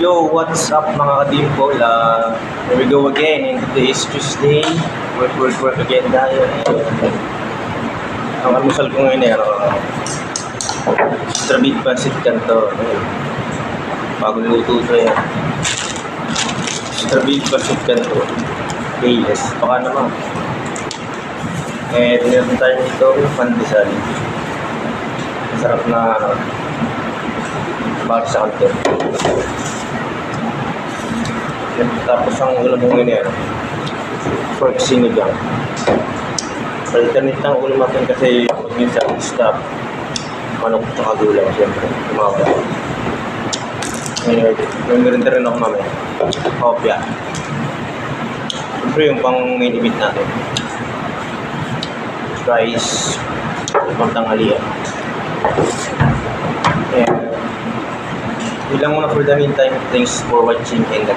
Yo, what's up mga kadimple? Here we go again. And today is Tuesday. Work again tayo. Ang almusal ko ngayon extra big pancit canton. Bagong luto ito yan. Extra big pancit canton. KS. Baka naman. Meron tayo dito pandesal. Masarap na bakit sa kanto. Tapos ang ulam mo ngayon pork sinigang. Alternate ang ulam natin kasi minsan stop manok at gulay siyempre kumawala. Ngayon meron rin ako mamaya kopya. Siyempre yung pang main event natin rice pang tanghalian. Ilang muna for the meantime. Thanks for watching and